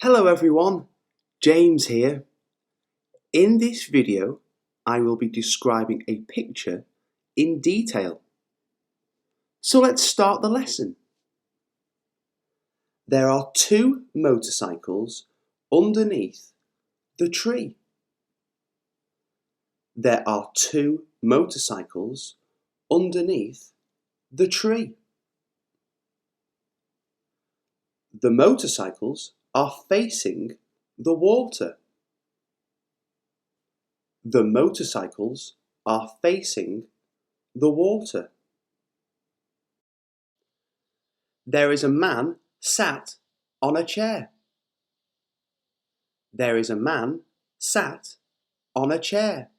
Hello everyone, James here. In this video, I will be describing a picture in detail. So let's start the lesson. There are two motorcycles underneath the tree. There are two motorcycles underneath the tree. The motorcycles are facing the water. The motorcycles are facing the water. There is a man sat on a chair. There is a man sat on a chair.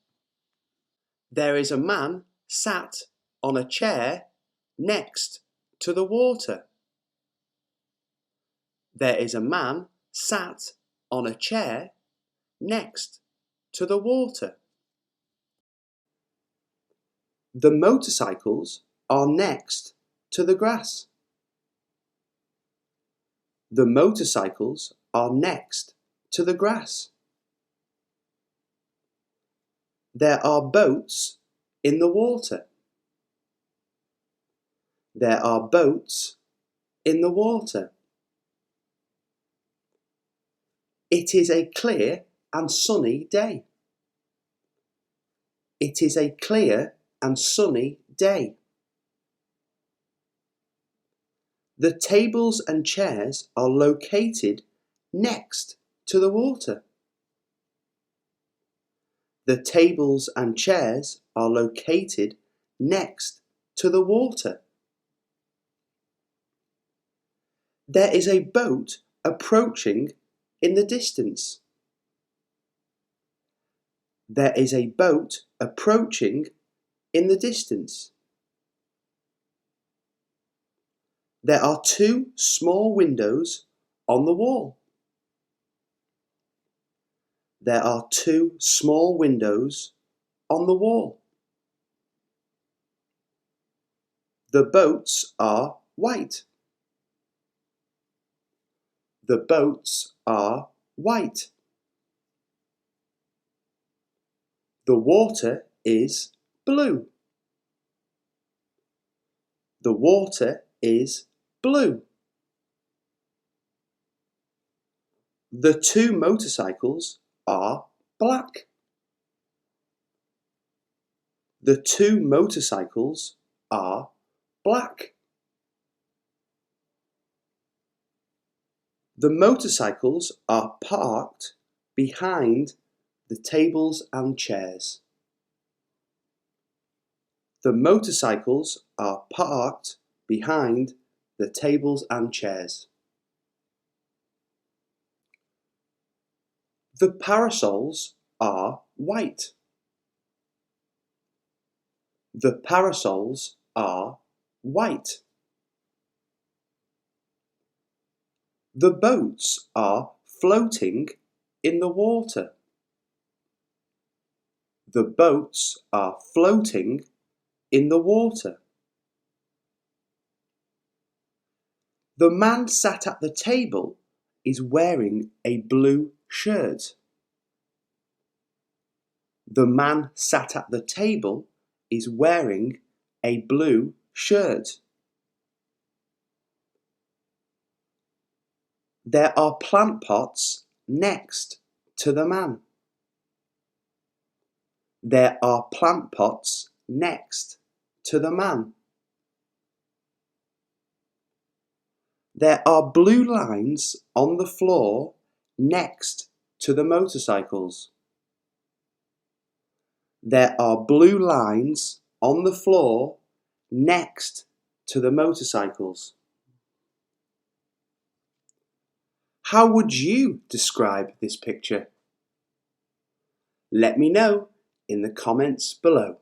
There is a man sat on a chair next to the water. There is a man sat on a chair next to the water. The motorcycles are next to the grass. The motorcycles are next to the grass. There are boats in the water. There are boats in the water. It is a clear and sunny day. It is a clear and sunny day. The tables and chairs are located next to the water. The tables and chairs are located next to the water. There is a boat approaching in the distance. There is a boat approaching in the distance. There are two small windows on the wall. There are two small windows on the wall. The boats are white. The boats are white. The water is blue. The water is blue. The two motorcycles are black. The two motorcycles are black. The motorcycles are parked behind the tables and chairs. The motorcycles are parked behind the tables and chairs. The parasols are white. The parasols are white. The boats are floating in the water. The boats are floating in the water. The man sat at the table is wearing a blue shirt. The man sat at the table is wearing a blue shirt. There are plant pots next to the man. There are plant pots next to the man. There are blue lines on the floor next to the motorcycles. There are blue lines on the floor next to the motorcycles. How would you describe this picture? Let me know in the comments below.